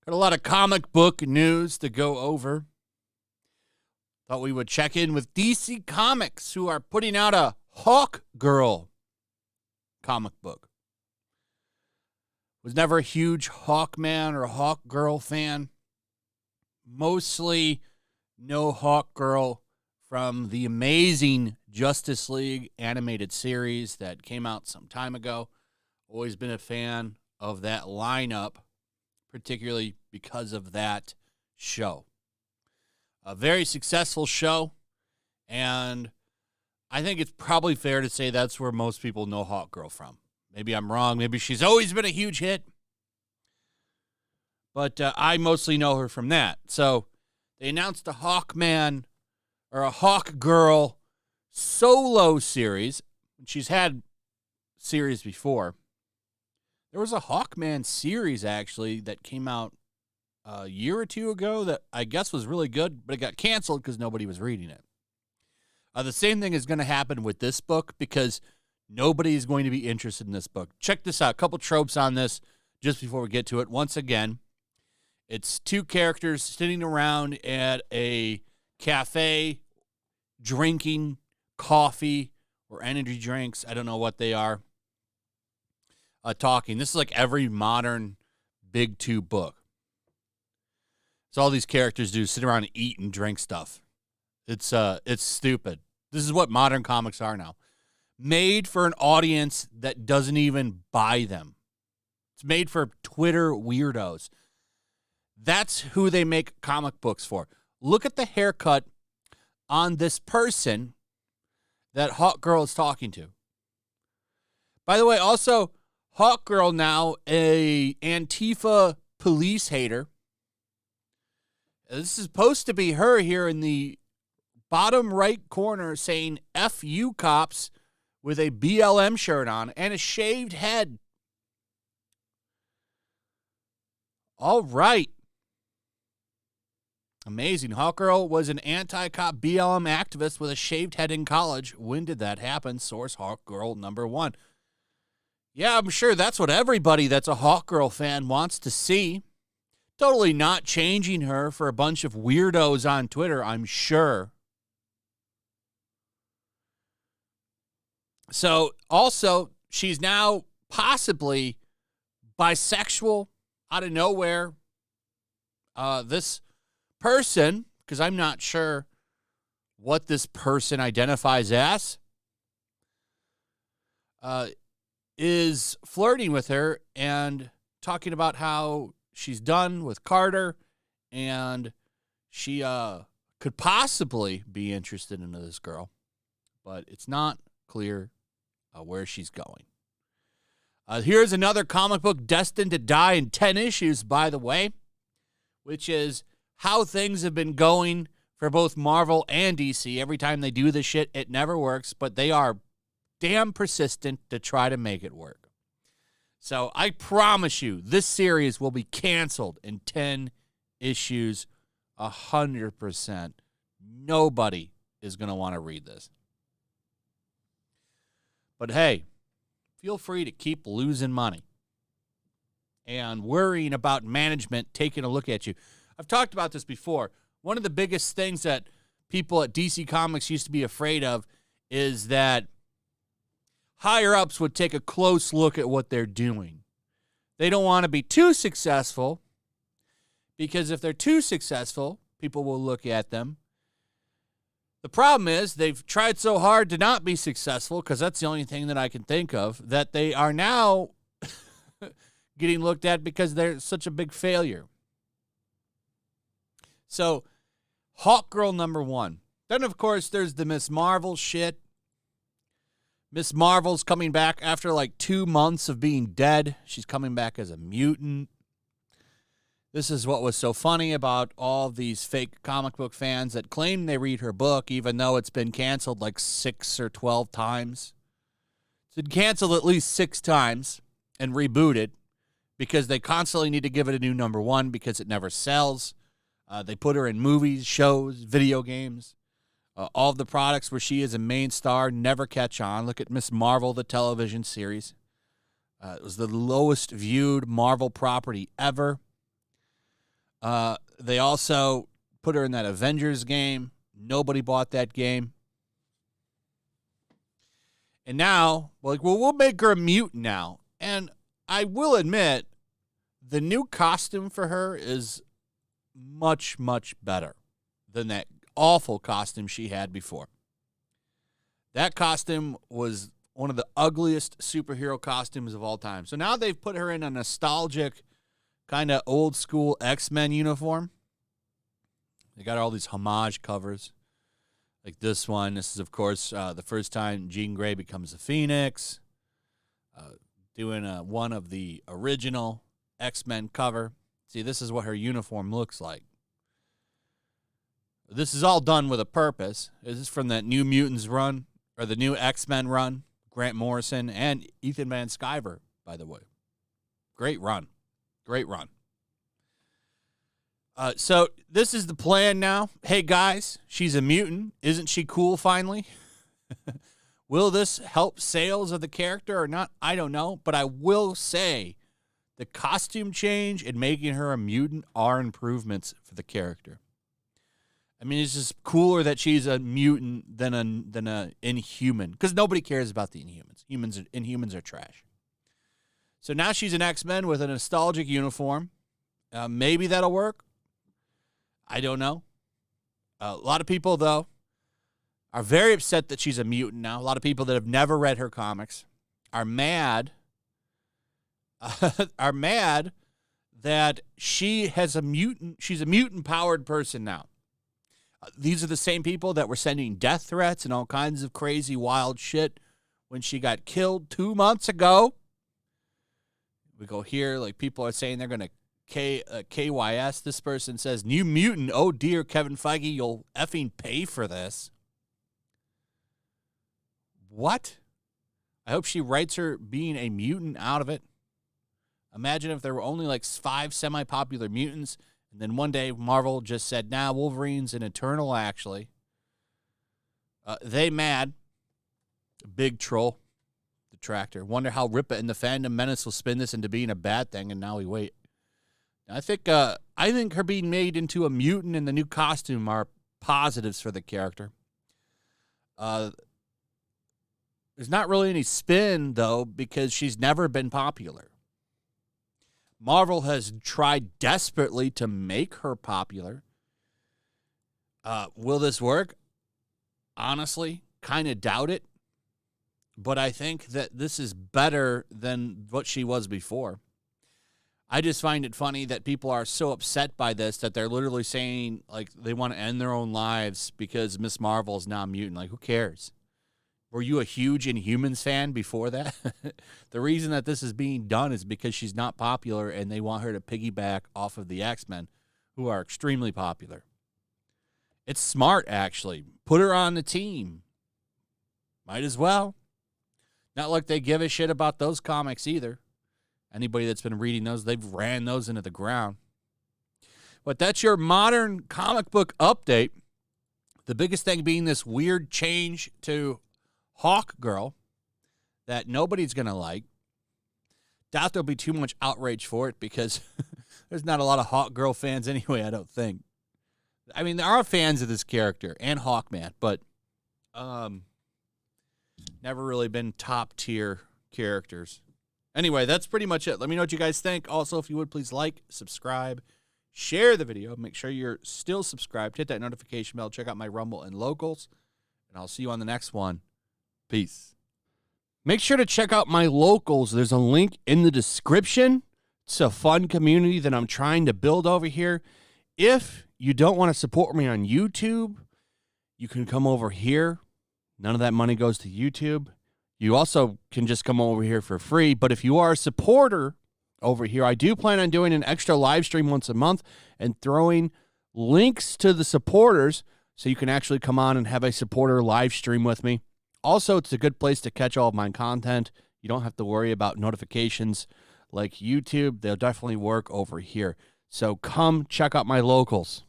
Got a lot of comic book news to go over. Thought we would check in with DC Comics, who are putting out a Hawk Girl comic book. Was never a huge Hawkman or Hawk Girl fan. Mostly no Hawk Girl from the amazing Justice League animated series that came out some time ago. Always been a fan of that lineup, particularly because of that show. A very successful show, and I think it's probably fair to say that's where most people know Hawk Girl from. Maybe I'm wrong. Maybe she's always been a huge hit. But I mostly know her from that. So they announced a Hawkman or a Hawk Girl solo series. She's had series before. There was a Hawkman series, actually, that came out a year or two ago that I guess was really good, but it got canceled because nobody was reading it. The same thing is going to happen with this book because nobody is going to be interested in this book. Check this out. A couple tropes on this just before we get to it. Once again, it's two characters sitting around at a cafe drinking coffee or energy drinks. I don't know what they are. Talking. This is like every modern Big Two book. So all these characters do sit around and eat and drink stuff. It's stupid. This is what modern comics are now. Made for an audience that doesn't even buy them. It's made for Twitter weirdos. That's who they make comic books for. Look at the haircut on this person that Hawk Girl is talking to. By the way, also, Hawk Girl now, a Antifa police hater. This is supposed to be her here in the bottom right corner saying F you cops with a BLM shirt on and a shaved head. All right. Amazing. Hawk Girl was an anti-cop BLM activist with a shaved head in college. When did that happen? Source Hawk Girl #1. Yeah, I'm sure that's what everybody that's a Hawk Girl fan wants to see. Totally not changing her for a bunch of weirdos on Twitter, I'm sure. So, also, she's now possibly bisexual out of nowhere. This person, because I'm not sure what this person identifies as, is flirting with her and talking about how she's done with Carter and she could possibly be interested in this girl, but it's not clear where she's going. Here's another comic book destined to die in 10 issues, by the way, which is how things have been going for both Marvel and DC. Every time they do this shit, it never works, but they are damn persistent to try to make it work. So I promise you, this series will be canceled in 10 issues, 100%. Nobody is going to want to read this. But hey, feel free to keep losing money and worrying about management taking a look at you. I've talked about this before. One of the biggest things that people at DC Comics used to be afraid of is that higher-ups would take a close look at what they're doing. They don't want to be too successful because if they're too successful, people will look at them. The problem is they've tried so hard to not be successful, because that's the only thing that I can think of, that they are now getting looked at because they're such a big failure. So, Hawk Girl #1. Then, of course, there's the Miss Marvel shit. Miss Marvel's coming back after like 2 months of being dead. She's coming back as a mutant. This is what was so funny about all these fake comic book fans that claim they read her book, even though it's been canceled like 6 or 12 times. It's been canceled at least 6 times and rebooted because they constantly need to give it a new #1 because it never sells. They put her in movies, shows, video games. All of the products where she is a main star never catch on. Look at Miss Marvel, the television series. It was the lowest viewed Marvel property ever. They also put her in that Avengers game. Nobody bought that game. And now, we'll make her a mutant now. And I will admit, the new costume for her is much, much better than that awful costume she had before. That costume was one of the ugliest superhero costumes of all time. So now they've put her in a nostalgic, kind of old school X-Men uniform. They got all these homage covers, like this one. This is, of course, the first time Jean Grey becomes a Phoenix. Doing one of the original X-Men cover. See, this is what her uniform looks like. This is all done with a purpose. This is from that New Mutants run, or the new X-Men run. Grant Morrison and Ethan Van Sciver, by the way. Great run. Great run. So this is the plan now. Hey, guys, she's a mutant. Isn't she cool finally? Will this help sales of the character or not? I don't know. But I will say the costume change and making her a mutant are improvements for the character. I mean, it's just cooler that she's a mutant than a Inhuman, because nobody cares about the Inhumans. Inhumans are trash. So now she's an X-Men with a nostalgic uniform. Maybe that'll work. I don't know. A lot of people, though, are very upset that she's a mutant now. A lot of people that have never read her comics are mad. Are mad that she has a mutant. She's a mutant-powered person now. These are the same people that were sending death threats and all kinds of crazy, wild shit when she got killed 2 months ago. We go here, like people are saying they're going to KYS. This person says, new mutant. Oh, dear, Kevin Feige, you'll effing pay for this. What? I hope she writes her being a mutant out of it. Imagine if there were only like 5 semi-popular mutants, and then one day Marvel just said, nah, Wolverine's an Eternal, actually. They mad. Big troll. Detractor. Wonder how Rippa and the Fandom Menace will spin this into being a bad thing, and now we wait. I think her being made into a mutant in the new costume are positives for the character. There's not really any spin, though, because she's never been popular. Marvel has tried desperately to make her popular. Will this work? Honestly, kind of doubt it. But I think that this is better than what she was before. I just find it funny that people are so upset by this that they're literally saying, like, they want to end their own lives because Miss Marvel is now a mutant. Like, who cares? Were you a huge Inhumans fan before that? The reason that this is being done is because she's not popular and they want her to piggyback off of the X-Men, who are extremely popular. It's smart, actually. Put her on the team. Might as well. Not like they give a shit about those comics either. Anybody that's been reading those, they've ran those into the ground. But that's your modern comic book update. The biggest thing being this weird change to Hawk Girl that nobody's going to like. Doubt there'll be too much outrage for it because there's not a lot of Hawk Girl fans anyway, I don't think. I mean, there are fans of this character and Hawkman, but never really been top tier characters. Anyway, that's pretty much it. Let me know what you guys think. Also, if you would, please like, subscribe, share the video. Make sure you're still subscribed. Hit that notification bell. Check out my Rumble and Locals. And I'll see you on the next one. Peace. Make sure to check out my Locals. There's a link in the description. It's a fun community that I'm trying to build over here. If you don't want to support me on YouTube, you can come over here. None of that money goes to YouTube. You also can just come over here for free. But if you are a supporter over here, I do plan on doing an extra live stream once a month and throwing links to the supporters so you can actually come on and have a supporter live stream with me. Also, it's a good place to catch all of my content. You don't have to worry about notifications like YouTube. They'll definitely work over here. So come check out my Locals.